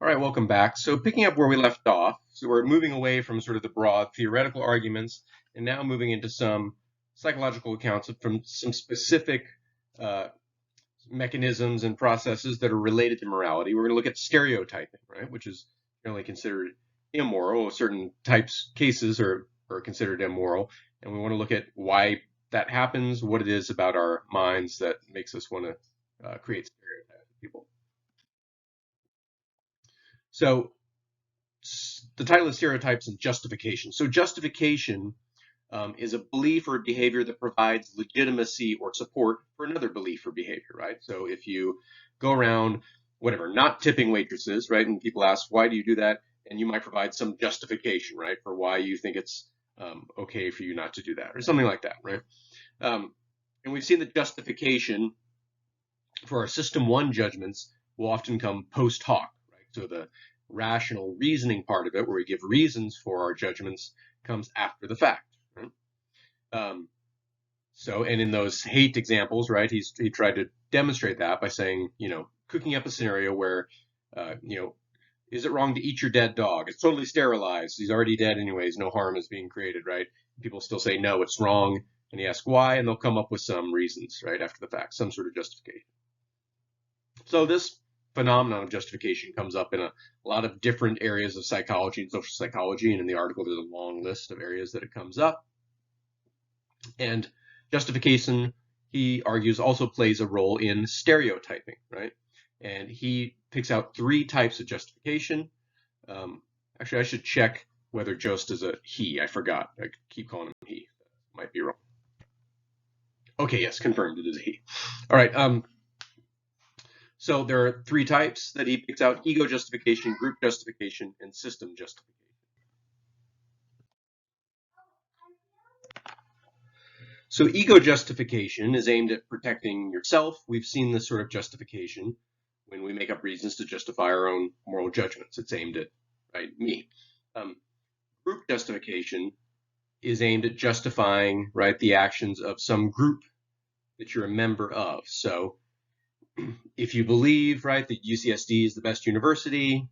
All right, welcome back. So picking up where we left off, so we're moving away from sort of the broad theoretical arguments and now moving into some psychological accounts from some specific uh, mechanisms and processes that are related to morality. We're going to look at stereotyping, right, which is generally considered immoral. Certain cases are considered immoral, and we want to look at why that happens, what it is about our minds that makes us want to create stereotypes of people. So the title is Stereotypes and Justification. So justification is a belief or behavior that provides legitimacy or support for another belief or behavior, right? So if you go around, whatever, not tipping waitresses, right? And people ask, why do you do that? And you might provide some justification, right, for why you think it's okay for you not to do that, or something like that, right? And we've seen that justification for our system one judgments will often come post hoc, right? So the rational reasoning part of it, where we give reasons for our judgments, comes after the fact. Right? And in those hate examples, right, he tried to demonstrate that by saying, cooking up a scenario where, is it wrong to eat your dead dog? It's totally sterilized. He's already dead anyways. No harm is being created, right? People still say, no, it's wrong. And he asks why, and they'll come up with some reasons, right, after the fact, some sort of justification. So this phenomenon of justification comes up in a lot of different areas of psychology and social psychology, and in the article there's a long list of areas that it comes up. And justification, he argues, also plays a role in stereotyping, right? And he picks out three types of justification. Actually, I should check whether Jost is a he. I forgot. I keep calling him he. Might be wrong. Okay, yes, confirmed. It is a he. All right. So there are three types that he picks out: ego justification, group justification, and system justification. So ego justification is aimed at protecting yourself. We've seen this sort of justification when we make up reasons to justify our own moral judgments. It's aimed at, right, me. Group justification is aimed at justifying, right, the actions of some group that you're a member of. So if you believe, right, that UCSD is the best university,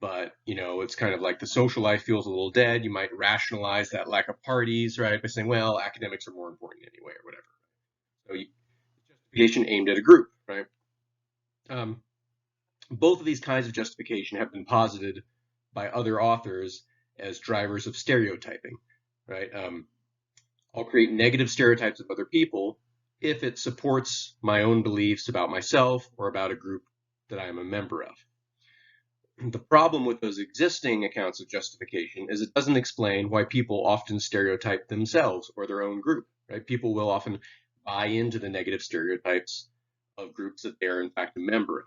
but it's kind of like the social life feels a little dead, you might rationalize that lack of parties, right, by saying, well, academics are more important anyway, or whatever. So justification aimed at a group, right? Both of these kinds of justification have been posited by other authors as drivers of stereotyping, right? I'll create negative stereotypes of other people if it supports my own beliefs about myself or about a group that I am a member of. The problem with those existing accounts of justification is it doesn't explain why people often stereotype themselves or their own group, right? People will often buy into the negative stereotypes of groups that they're in fact a member of.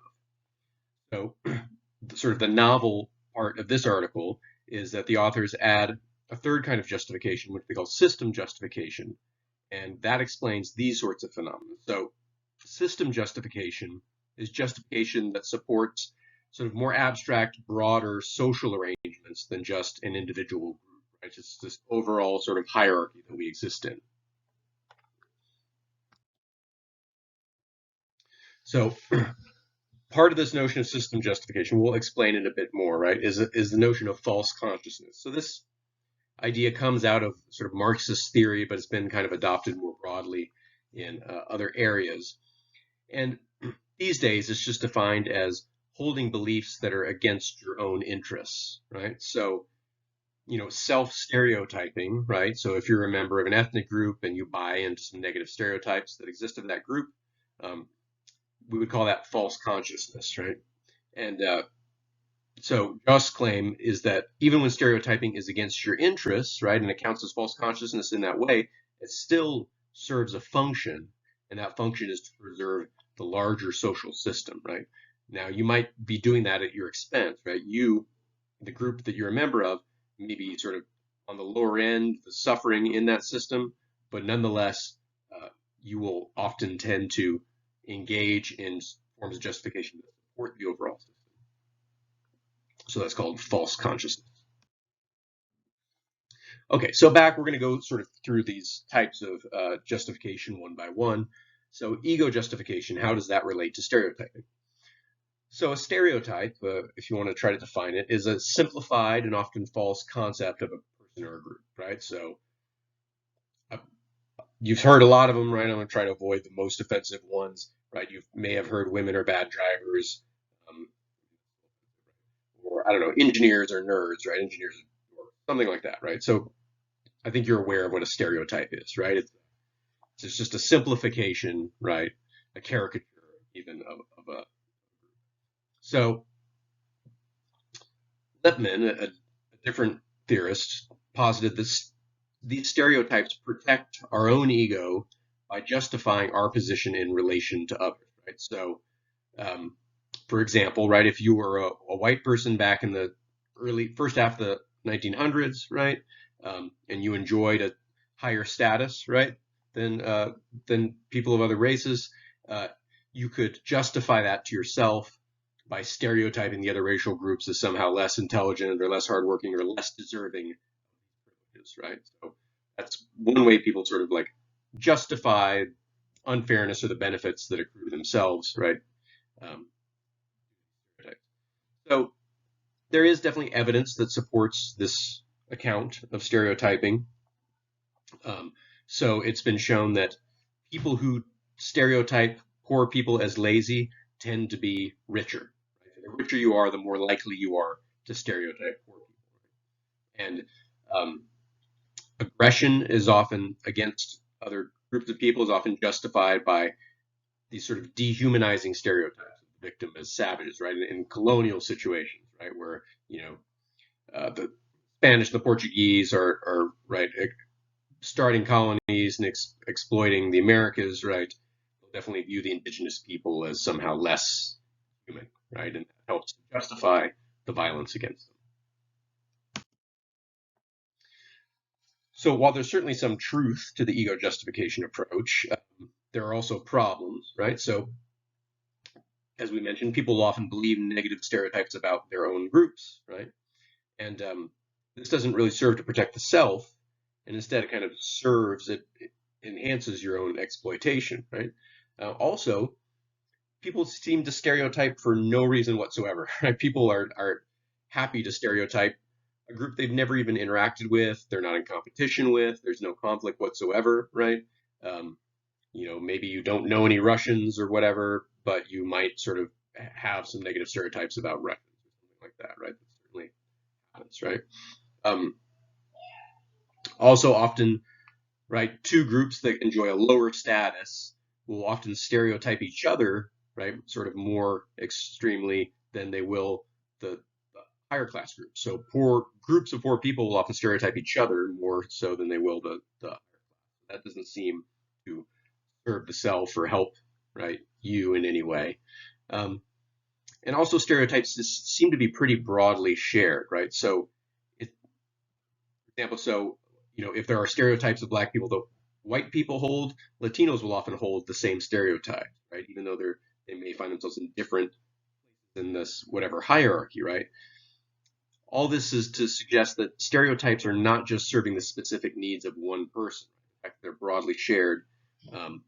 So sort of the novel part of this article is that the authors add a third kind of justification, which they call system justification, and that explains these sorts of phenomena. So system justification is justification that supports sort of more abstract, broader social arrangements than just an individual group, right? It's this overall sort of hierarchy that we exist in. So part of this notion of system justification, we'll explain it a bit more, right, is the notion of false consciousness. So this idea comes out of sort of Marxist theory, but it's been kind of adopted more broadly in other areas. And these days, it's just defined as holding beliefs that are against your own interests, right? So, self-stereotyping, right? So if you're a member of an ethnic group and you buy into some negative stereotypes that exist in that group, we would call that false consciousness, right? And so Jost's claim is that even when stereotyping is against your interests, right, and it counts as false consciousness in that way, it still serves a function, and that function is to preserve the larger social system, right? Now, you might be doing that at your expense, right? You, the group that you're a member of, may be sort of on the lower end, the suffering in that system, but nonetheless, you will often tend to engage in forms of justification that support the overall system. So that's called false consciousness. Okay, so we're going to go sort of through these types of justification one by one. So ego justification, how does that relate to stereotyping? So a stereotype, if you want to try to define it, is a simplified and often false concept of a person or a group, right? So uh, you've heard a lot of them, right? I'm going to try to avoid the most offensive ones, right? You may have heard women are bad drivers, um, or I don't know, engineers are nerds, right? Engineers or something like that, right? So I think you're aware of what a stereotype is, right? It's just a simplification, right? A caricature, even of a. So Lippmann, a different theorist, posited this these stereotypes protect our own ego by justifying our position in relation to others, right? So, um, for example, right, if you were a white person back in the first half of the 1900s, right, and you enjoyed a higher status, right, than people of other races, uh, you could justify that to yourself by stereotyping the other racial groups as somehow less intelligent or less hardworking or less deserving, right? So that's one way people sort of like justify unfairness or the benefits that accrue to themselves, right? Um, so there is definitely evidence that supports this account of stereotyping. Um, so it's been shown that people who stereotype poor people as lazy tend to be richer. Right? The richer you are, the more likely you are to stereotype poor people. And um, aggression is often against other groups of people is often justified by these sort of dehumanizing stereotypes of the victim as savages, right? In colonial situations, right, where the Spanish and the Portuguese are right starting colonies and exploiting the Americas, right? They'll definitely view the indigenous people as somehow less human, right, and that helps justify the violence against them. So while there's certainly some truth to the ego justification approach, there are also problems, right? So as we mentioned, people often believe negative stereotypes about their own groups, right? And this doesn't really serve to protect the self, and instead it kind of it enhances your own exploitation, right? Also, people seem to stereotype for no reason whatsoever, right? People are happy to stereotype a group they've never even interacted with, they're not in competition with, there's no conflict whatsoever, right? Um, maybe you don't know any Russians or whatever, but you might sort of have some negative stereotypes about Russians or something like that, right? That certainly happens, right? Um, Also, often, right, two groups that enjoy a lower status will often stereotype each other, right, sort of more extremely than they will the higher class groups. So poor groups of poor people will often stereotype each other more so than they will the higher class. That doesn't seem to serve the self or help, right, you in any way. Um, and also stereotypes seem to be pretty broadly shared, right? So, for example, if there are stereotypes of black people that white people hold, Latinos will often hold the same stereotype, right? Even though they may find themselves in different in this whatever hierarchy, right? All this is to suggest that stereotypes are not just serving the specific needs of one person. In fact, they're broadly shared. Um,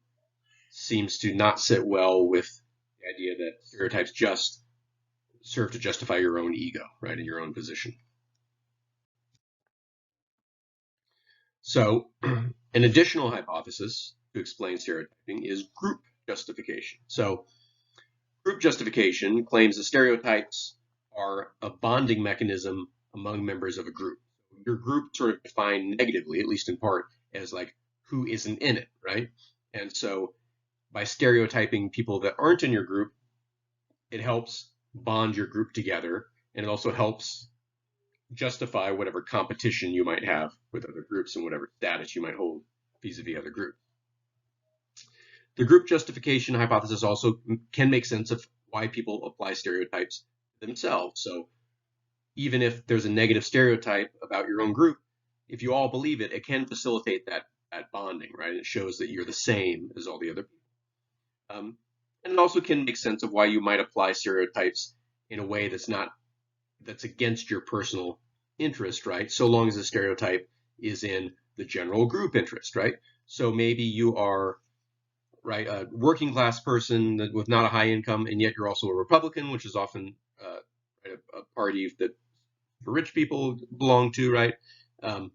Seems to not sit well with the idea that stereotypes just serve to justify your own ego, right, in your own position. So, an additional hypothesis to explain stereotyping is group justification. So, group justification claims that stereotypes are a bonding mechanism among members of a group. Your group sort of defined negatively, at least in part, as like who isn't in it, right? And so by stereotyping people that aren't in your group, it helps bond your group together, and it also helps justify whatever competition you might have with other groups and whatever status you might hold vis-a-vis other groups. The group justification hypothesis also can make sense of why people apply stereotypes themselves. So even if there's a negative stereotype about your own group, if you all believe it, it can facilitate that bonding, right? It shows that you're the same as all the other people. And it also can make sense of why you might apply stereotypes in a way that's against your personal interest, right? So long as the stereotype is in the general group interest, right? So maybe you are right, a working class person with not a high income, and yet you're also a Republican, which is often a party that for rich people belong to, right? Um,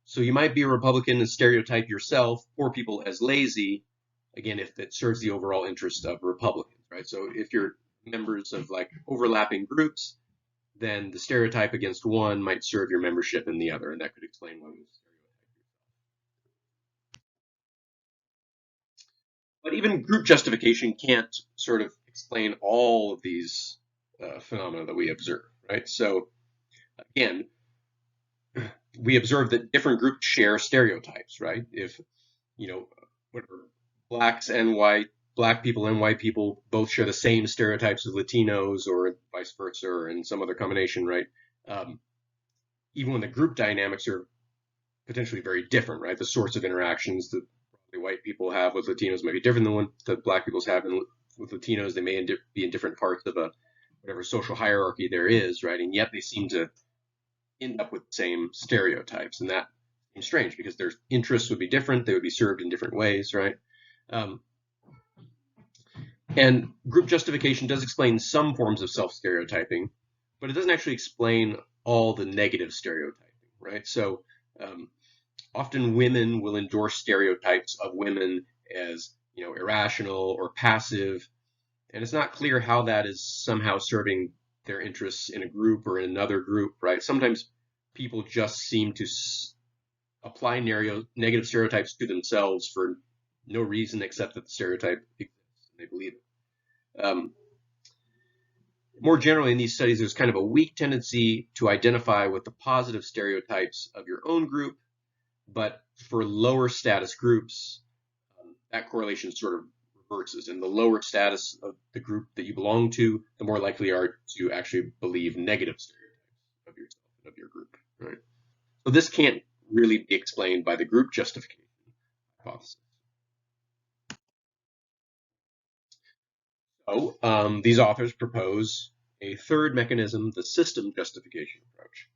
so you might be a Republican and stereotype yourself, poor people as lazy, again, if it serves the overall interest of Republicans, right? So if you're members of like overlapping groups, then the stereotype against one might serve your membership in the other, and that could explain why we stereotype. But even group justification can't sort of explain all of these phenomena that we observe, right? So again, we observe that different groups share stereotypes, right? If, you know, whatever, blacks and black people and white people both share the same stereotypes of Latinos or vice versa or in some other combination, right? Um, even when the group dynamics are potentially very different, right? The sorts of interactions that probably white people have with Latinos might be different than what the black people's have with Latinos. They may be in different parts of a whatever social hierarchy there is, right? And yet they seem to end up with the same stereotypes, and that seems strange because their interests would be different. They would be served in different ways, right? Um, and group justification does explain some forms of self-stereotyping, but it doesn't actually explain all the negative stereotyping, right? So often women will endorse stereotypes of women as, irrational or passive, and it's not clear how that is somehow serving their interests in a group or in another group, right? Sometimes people just seem to apply negative stereotypes to themselves for no reason except that the stereotype exists and they believe it. More generally, in these studies, there's kind of a weak tendency to identify with the positive stereotypes of your own group, but for lower status groups, that correlation sort of reverses. And the lower status of the group that you belong to, the more likely you are to actually believe negative stereotypes of yourself and of your group, right? So this can't really be explained by the group justification hypothesis. So these authors propose a third mechanism, the system justification approach.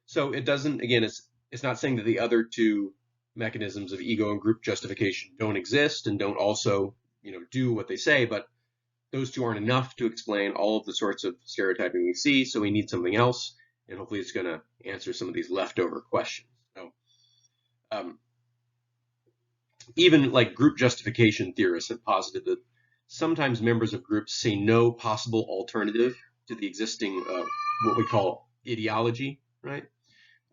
So it doesn't, again, it's not saying that the other two mechanisms of ego and group justification don't exist and don't also, do what they say, but those two aren't enough to explain all of the sorts of stereotyping we see, so we need something else, and hopefully it's going to answer some of these leftover questions. So, even like group justification theorists have posited that sometimes members of groups see no possible alternative to the existing what we call ideology, right?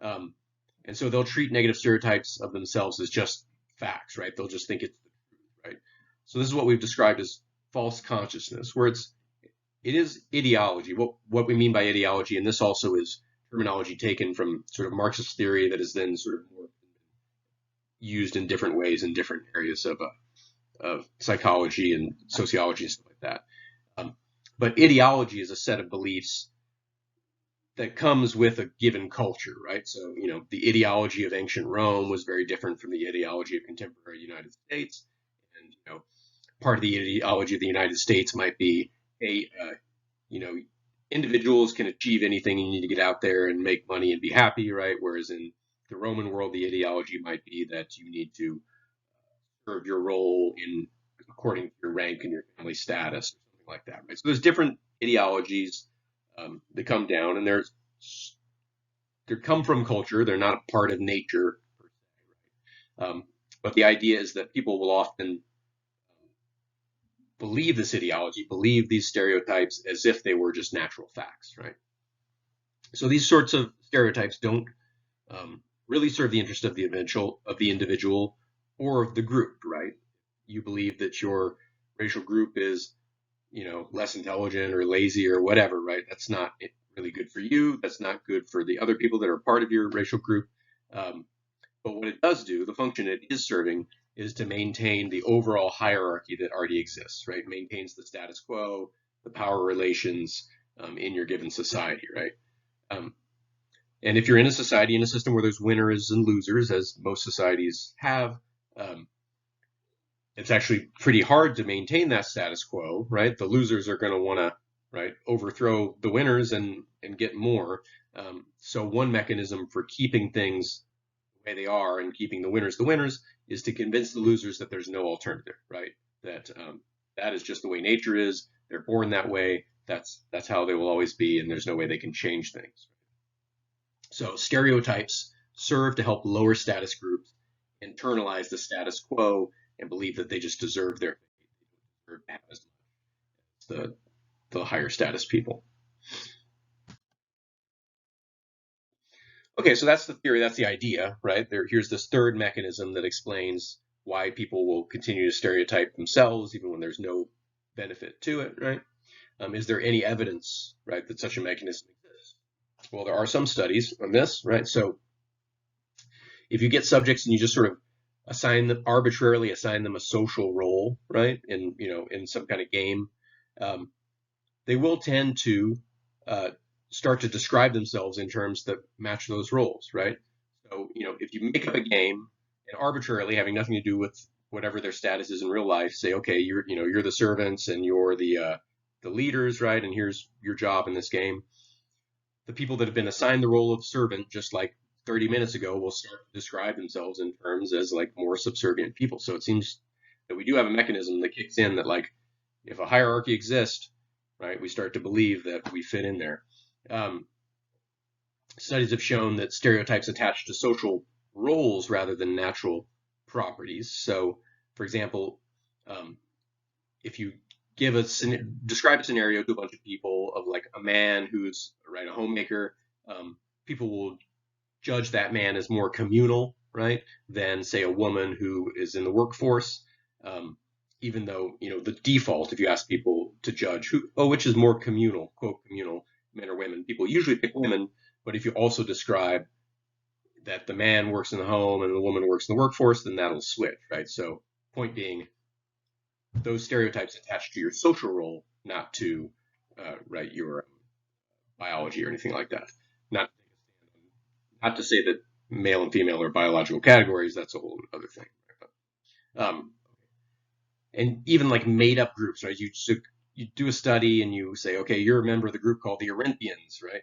And so they'll treat negative stereotypes of themselves as just facts, right? They'll just think it's the truth, right? So this is what we've described as false consciousness, where it is ideology. What we mean by ideology, and this also is terminology taken from sort of Marxist theory that is then sort of more used in different ways in different areas of psychology and sociology and stuff like that. But ideology is a set of beliefs that comes with a given culture, right? So, the ideology of ancient Rome was very different from the ideology of contemporary United States. And, part of the ideology of the United States might be, hey, individuals can achieve anything. You need to get out there and make money and be happy, right? Whereas in the Roman world, the ideology might be that you need to serve your role according to your rank and your family status, or something like that, right? So there's different ideologies that come down, and they come from culture. They're not a part of nature, per se, right? But the idea is that people will often believe this ideology, believe these stereotypes as if they were just natural facts, right? So these sorts of stereotypes don't really serve the interest of the individual or of the group, right? You believe that your racial group is, less intelligent or lazy or whatever, right? That's not really good for you. That's not good for the other people that are part of your racial group. But what it does do, the function it is serving, is to maintain the overall hierarchy that already exists, right? It maintains the status quo, the power relations in your given society, right? And if you're in a society, in a system where there's winners and losers, as most societies have, it's actually pretty hard to maintain that status quo, right? The losers are going to want to, right, overthrow the winners and get more. So one mechanism for keeping things the way they are and keeping the winners is to convince the losers that there's no alternative, right? That that is just the way nature is. They're born that way. That's how they will always be, and there's no way they can change things. So stereotypes serve to help lower status groups internalize the status quo and believe that they just deserve their as the higher status people. Okay, so that's the theory, that's the idea, right? Here's this third mechanism that explains why people will continue to stereotype themselves even when there's no benefit to it, right? Is there any evidence, right, that such a mechanism exists? Well, there are some studies on this, right? So if you get subjects and you just sort of arbitrarily assign them a social role, right, in some kind of game, they will tend to start to describe themselves in terms that match those roles, right? So, if you make up a game and arbitrarily, having nothing to do with whatever their status is in real life, say, okay, you're the servants and you're the leaders, right? And here's your job in this game. The people that have been assigned the role of servant, just like 30 minutes ago, will start to describe themselves in terms as like more subservient people. So it seems that we do have a mechanism that kicks in that, like, if a hierarchy exists, right, we start to believe that we fit in there. Studies have shown that stereotypes attach to social roles rather than natural properties. So, for example, if you describe a scenario to a bunch of people of like a man who's a homemaker, people will judge that man as more communal, right, than say a woman who is in the workforce. Even though, the default, if you ask people to judge which is more communal, quote, communal, men or women, people usually pick women. But if you also describe that the man works in the home and the woman works in the workforce, then that'll switch, right? So point being, those stereotypes attach to your social role, not to your biology or anything like that. Not to say that male and female are biological categories. That's a whole other thing. But, and even like made up groups, right? You do a study and you say, okay, you're a member of the group called the Arinthians, right?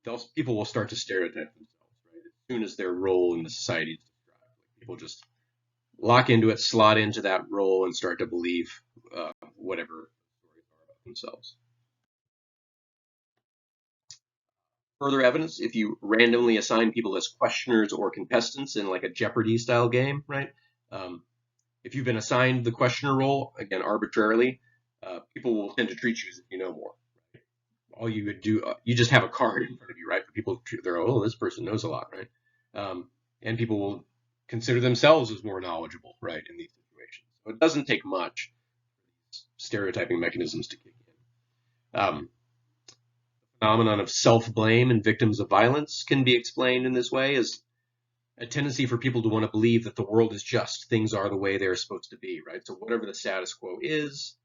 Those people will start to stereotype themselves, right? As soon as their role in the society is described. People just lock into it, slot into that role, and start to believe whatever stories are about themselves. Further evidence, if you randomly assign people as questioners or contestants in like a Jeopardy style game, right? If you've been assigned the questioner role, again, arbitrarily, people will tend to treat you as if you know more. Right? All you would do, you just have a card in front of you, right? People, they're, this person knows a lot, right? And people will consider themselves as more knowledgeable, right, in these situations. So it doesn't take much stereotyping mechanisms to kick in. The phenomenon of self-blame in victims of violence can be explained in this way as a tendency for people to want to believe that the world is just, things are the way they're supposed to be, right? So whatever the status quo is,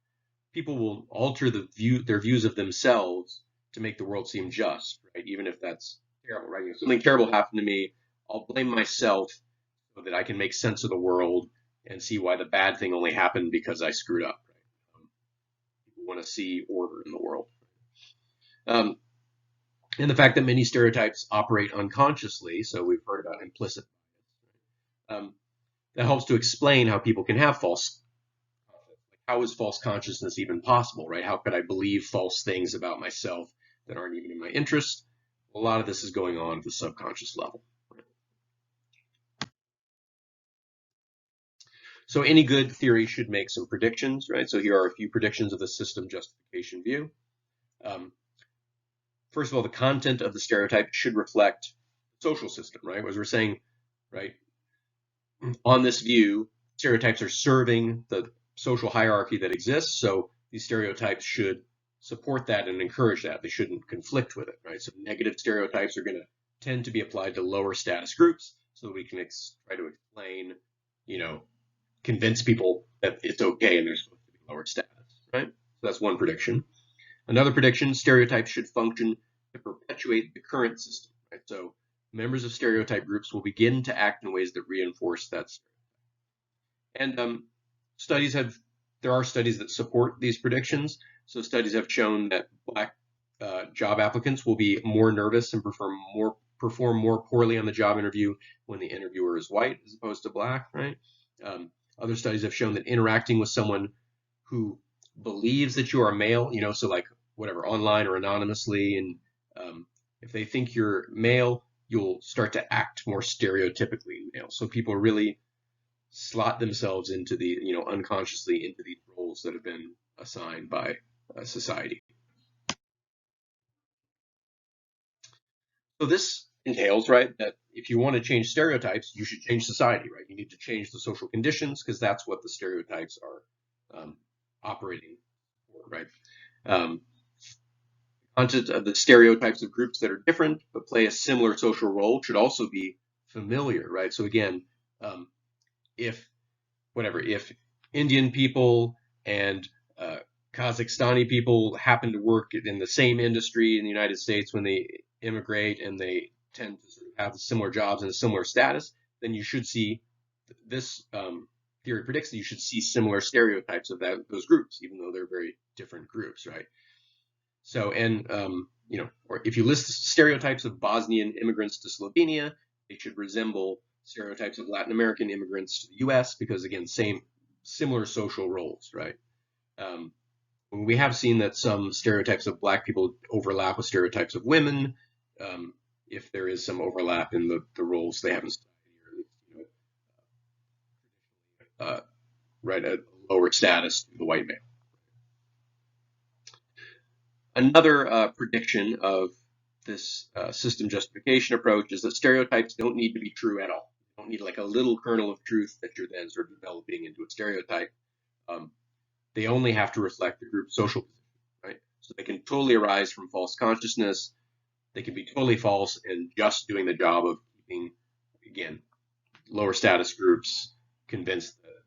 people will alter their views of themselves to make the world seem just, right? Even if that's terrible, right? If something terrible happened to me, I'll blame myself so that I can make sense of the world and see why the bad thing only happened because I screwed up, right? People want to see order in the world. And the fact that many stereotypes operate unconsciously, so we've heard about implicit bias, that helps to explain how people can have false. How is false consciousness even possible, right? How could I believe false things about myself that aren't even in my interest? A lot of this is going on at the subconscious level. So any good theory should make some predictions, right? So here are a few predictions of the system justification view. First of all, the content of the stereotype should reflect the social system, right? As we're saying, right, on this view, stereotypes are serving the social hierarchy that exists, so these stereotypes should support that and encourage that. They shouldn't conflict with it, right? So negative stereotypes are going to tend to be applied to lower status groups so that we can try to explain, convince people that it's okay and they're supposed to be lower status, right? So that's one prediction. Another prediction, stereotypes should function to perpetuate the current system, right? So members of stereotype groups will begin to act in ways that reinforce that. And there are studies that support these predictions. So studies have shown that Black job applicants will be more nervous and perform more poorly on the job interview when the interviewer is white as opposed to black, right? Other studies have shown that interacting with someone who believes that you are male, so like whatever, online or anonymously, and if they think you're male, you'll start to act more stereotypically male. So people really slot themselves into the, unconsciously into these roles that have been assigned by society. So this entails, right, that if you want to change stereotypes, you should change society, right? You need to change the social conditions because that's what the stereotypes are operating for, right? Content of the stereotypes of groups that are different but play a similar social role should also be familiar, right? So again, if Indian people and Kazakhstani people happen to work in the same industry in the United States when they immigrate and they tend to sort of have similar jobs and a similar status, then you should see this theory predicts that you should see similar stereotypes of those groups, even though they're very different groups, right? So, and or if you list stereotypes of Bosnian immigrants to Slovenia, they should resemble stereotypes of Latin American immigrants to the U.S. because, again, similar social roles, right? We have seen that some stereotypes of black people overlap with stereotypes of women, if there is some overlap in the roles they have in society, or right, a lower status to the white male. Another prediction of this system justification approach is that stereotypes don't need to be true at all. You don't need like a little kernel of truth that you're then sort of developing into a stereotype. They only have to reflect the group's social position, right? So they can totally arise from false consciousness. They can be totally false and just doing the job of keeping, again, lower status groups convinced that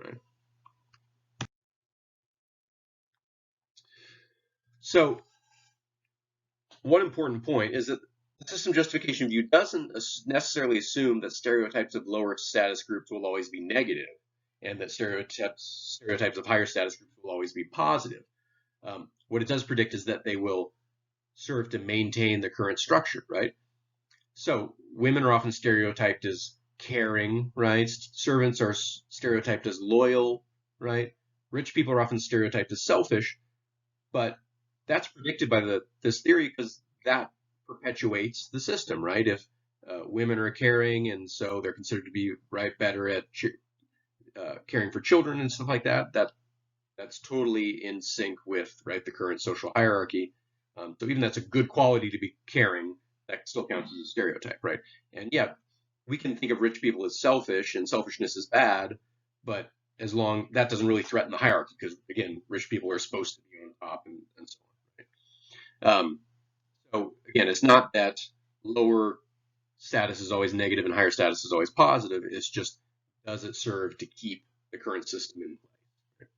right? So one important point is that the system justification view doesn't necessarily assume that stereotypes of lower status groups will always be negative and that stereotypes of higher status groups will always be positive. What it does predict is that they will serve to maintain the current structure, right? So women are often stereotyped as caring, right? Servants are stereotyped as loyal, right? Rich people are often stereotyped as selfish, but that's predicted by this theory because that perpetuates the system, right? If women are caring and so they're considered to be better at caring for children and stuff like that, that's totally in sync with the current social hierarchy. So even that's a good quality to be caring, that still counts as a stereotype, right? And yeah, we can think of rich people as selfish and selfishness is bad, but as long that doesn't really threaten the hierarchy because again, rich people are supposed to be on top and so on. Right? So again, it's not that lower status is always negative and higher status is always positive. It's just, does it serve to keep the current system in place? Right?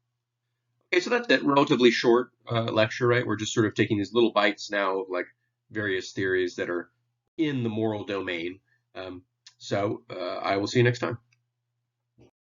Okay, so that's it. Relatively short lecture, right? We're just sort of taking these little bites now of like various theories that are in the moral domain. So I will see you next time.